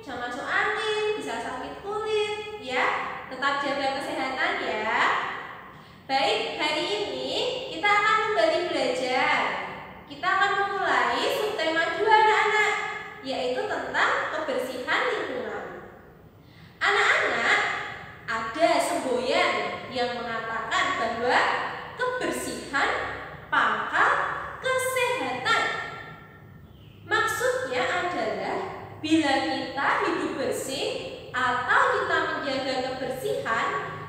bisa masuk angin, bisa sakit kulit, ya. Tetap jaga kesehatan ya. Baik, hari ini kita akan kembali belajar. Kita akan memulai subtema 2 anak-anak, yaitu tentang kebersihan lingkungan. Anak-anak, ada semboyan yang mengatakan bahwa kebersihan pangkal kesehatan. Maksudnya adalah bila kita hidup bersih atau kita menjaga kebersihan,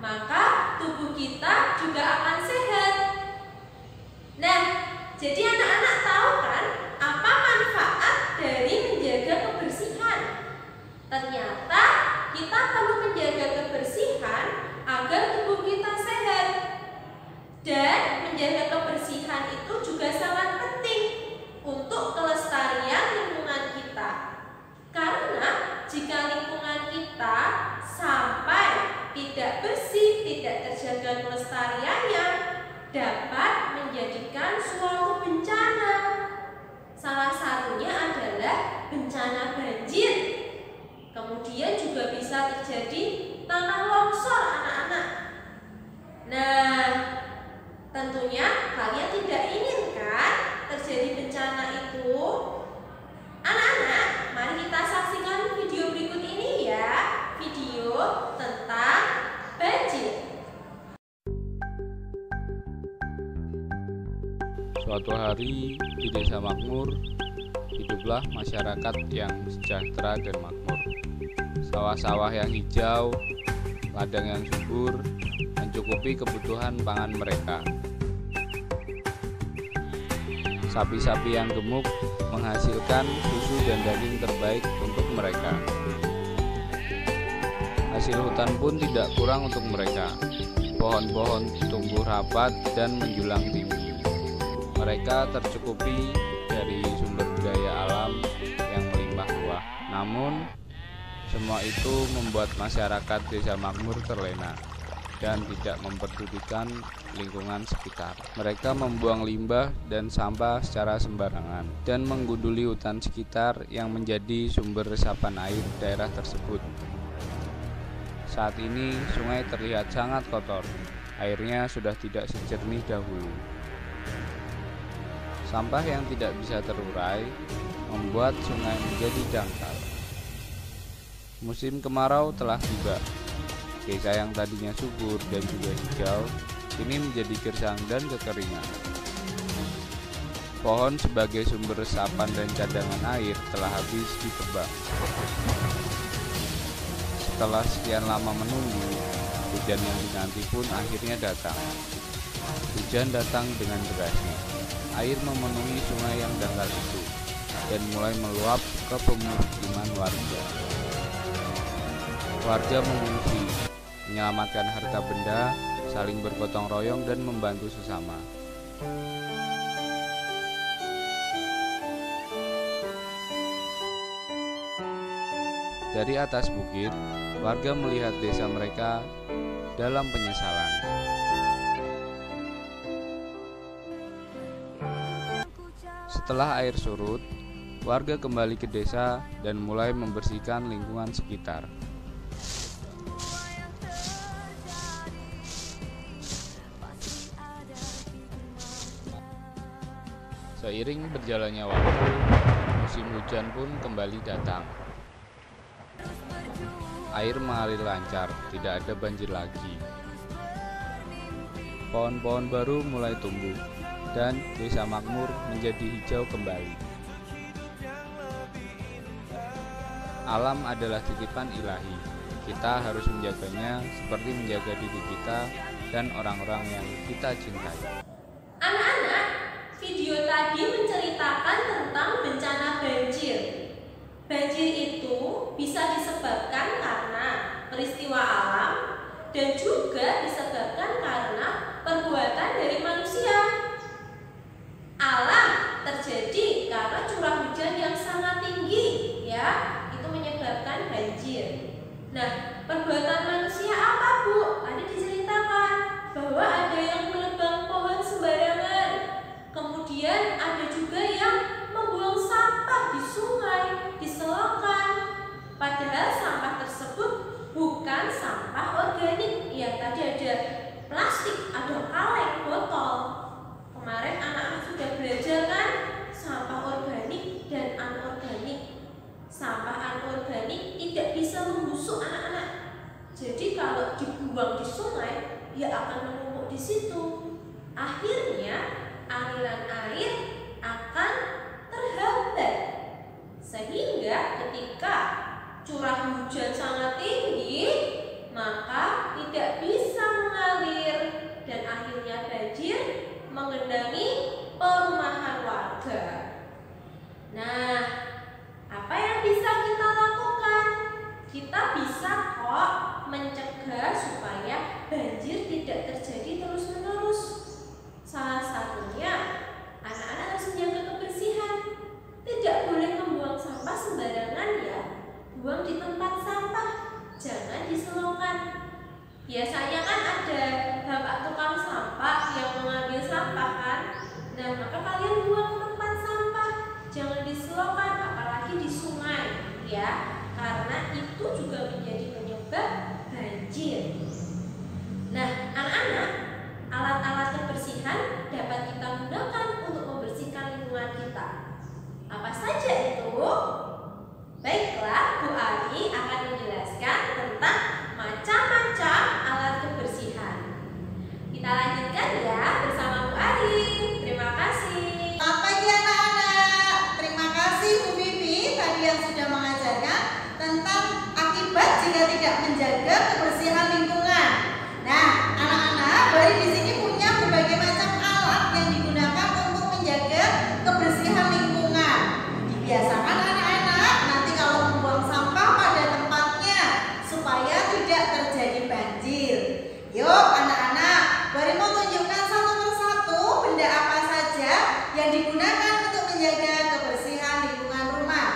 maka tubuh kita juga akan sehat. Nah, jadi anak-anak tahu kan apa manfaat dari menjaga kebersihan? Ternyata kita perlu menjaga kebersihan agar tubuh kita sehat. Dan menjaga kebersihan itu juga sangat penting untuk kelestarian lingkungan kita. Karena jika lingkungan kita sampai tidak bersih, tidak terjaga kelestariannya, dapat menjadikan suatu bencana. Salah satunya adalah bencana banjir. Kemudian juga bisa terjadi tanah longsor, anak-anak. Nah, tentunya kalian tidak inginkan terjadi bencana itu. Anak-anak, mari kita saksikan video berikut ini ya. Video tentang banjir. Suatu hari di desa makmur, hiduplah masyarakat yang sejahtera dan makmur. Sawah-sawah yang hijau, ladang yang subur, mencukupi kebutuhan pangan mereka. Sapi-sapi yang gemuk menghasilkan susu dan daging terbaik untuk mereka. Hasil hutan pun tidak kurang untuk mereka. Pohon-pohon tumbuh rapat dan menjulang tinggi. Mereka tercukupi dari sumber daya alam yang melimpah ruah. Namun, semua itu membuat masyarakat desa makmur terlena dan tidak memperdulikan lingkungan sekitar. Mereka membuang limbah dan sampah secara sembarangan dan menggunduli hutan sekitar yang menjadi sumber resapan air daerah tersebut. Saat ini sungai terlihat sangat kotor. Airnya sudah tidak sejernih dahulu. Sampah yang tidak bisa terurai membuat sungai menjadi dangkal. Musim kemarau telah tiba. Desa yang tadinya subur dan juga hijau kini menjadi gersang dan kekeringan. Pohon sebagai sumber resapan dan cadangan air telah habis ditebang. Setelah sekian lama menunggu, hujan yang dinanti pun akhirnya datang. Hujan datang dengan derasnya. Air memenuhi sungai yang dangkal itu dan mulai meluap ke pemukiman warga. Warga mengungsi, menyelamatkan harta benda, saling bergotong royong dan membantu sesama. Dari atas bukit, warga melihat desa mereka dalam penyesalan. Setelah air surut, warga kembali ke desa dan mulai membersihkan lingkungan sekitar. Seiring berjalannya waktu, musim hujan pun kembali datang. Air mengalir lancar, tidak ada banjir lagi. Pohon-pohon baru mulai tumbuh, dan desa makmur menjadi hijau kembali. Alam adalah titipan ilahi. Kita harus menjaganya seperti menjaga diri kita dan orang-orang yang kita cintai. Anak-anak, video tadi menceritakan tentang bencana banjir. Banjir itu bisa disebabkan karena peristiwa alam dan juga disebabkan karena perbuatan dari manusia. Alam terjadi karena curah hujan yang sangat tinggi, ya, itu menyebabkan banjir. Nah, perbuatan manusia apa, Bu? Tadi diceritakan bahwa ada yang menebang pohon sembarangan. Kemudian ada juga yang membuang sampah di sungai, di selokan. Padahal buang di sungai, dia akan menumpuk di situ. Akhirnya aliran air akan terhambat, sehingga ketika curah hujan sangat tinggi, maka tidak bisa mengalir dan akhirnya banjir mengendangi perumahan warga. Nah, apa yang bisa kita lakukan? Kita bisa kok mencegah supaya banjir tidak terjadi terus-menerus. Salah satunya, anak-anak harus menjaga kebersihan. Tidak boleh membuang sampah sembarangan ya. Buang di tempat sampah, jangan diselongkan. Biasanya kan ada bapak tukang sampah yang mengambil sampah kan. Nah, maka kalian buang ke tempat sampah, jangan diselongkan, apalagi di sungai ya, karena itu juga menjadi penyebab banjir. Nah, anak-anak, alat-alat kebersihan dapat kita gunakan untuk membersihkan lingkungan kita. Apa saja itu? Baiklah, Bu Ari akan menjelaskan tentang macam-macam alat kebersihan. Kita lanjutkan ya bersama Bu Ari. Terima kasih. Selamat pagi anak-anak. Terima kasih Bu Vivi tadi yang sudah mengajarkan tentang akibat jika tidak menjaga kebersihan lingkungan. Nah, anak-anak, Bari di sini punya berbagai macam alat yang digunakan untuk menjaga kebersihan lingkungan. Dibiasakan anak-anak nanti kalau membuang sampah pada tempatnya supaya tidak terjadi banjir. Yuk anak-anak, Bari mau tunjukkan satu persatu benda apa saja yang digunakan untuk menjaga kebersihan lingkungan rumah.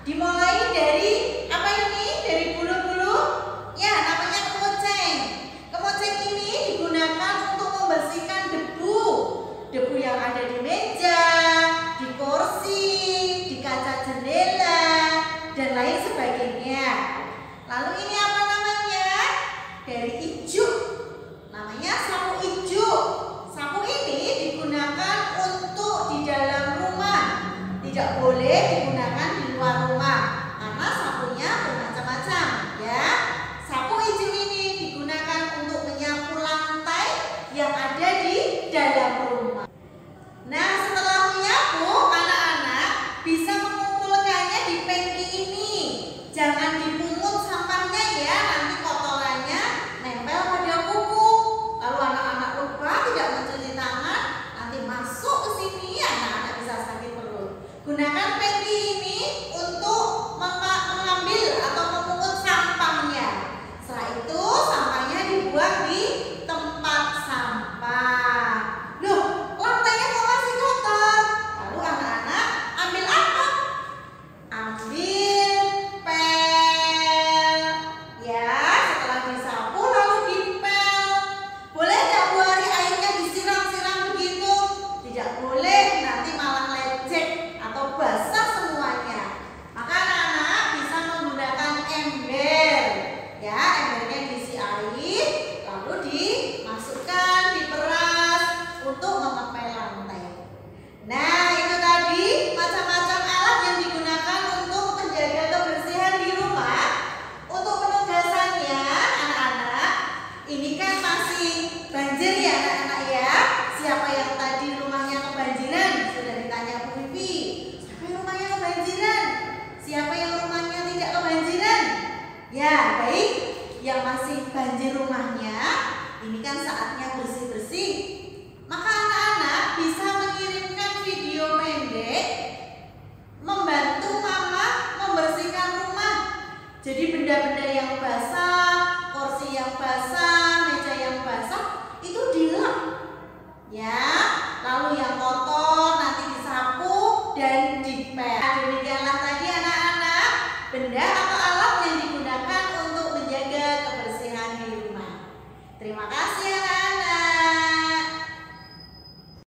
Dimulai dari apa ini? Dari bulu-bulu? Ya, namanya kemoceng. Kemoceng ini digunakan untuk membersihkan debu. Debu yang ada di meja, di kursi, di kaca jendela, dan lain sebagainya. Lalu ini apa namanya? Dari ijuk. Namanya sapu ijuk. Sapu ini digunakan untuk di dalam rumah. Tidak boleh digunakan di luar rumah karena sapunya bermacam-macam ya. Sapu ijuk ini digunakan untuk menyapu lantai yang ada di dalam rumah. Nah, setelah menyapu, anak-anak bisa mengumpulkannya di pengki ini. Jangan dipungut sampahnya ya, nanti kotorannya nempel pada kuku. Lalu anak-anak lupa tidak mencuci tangan, nanti masuk ke sini, anak-anak bisa sakit perut. Gunakan pengki ini untuk mengambil atau memungut sampahnya. Setelah itu sampahnya dibuang di tempat sampah. Loh, lantainya kok masih kotor? Lalu anak-anak ambil apa? Ambil pel. Ya, setelah disapu lalu dipel. Boleh nggak Bu Ari airnya disiram-siram begitu? Tidak boleh, nanti malah lecek atau basah semuanya. Maka anak-anak bisa menggunakan ember. Ya, embernya diisi air, lalu dimasukkan, diperas untuk mengepel lantai. Nah, itu tadi macam-macam alat yang digunakan untuk menjaga kebersihan di rumah. Untuk penugasannya, anak-anak, ini kan masih banjir ya anak-anak ya. Siapa yang tadi rumahnya kebanjiran? Sudah ditanya Bu Vivi. Siapa yang rumahnya kebanjiran? Siapa yang rumahnya tidak kebanjiran? Ya, baik. Yang masih banjir rumahnya, ini kan saatnya bersih-bersih. Maka anak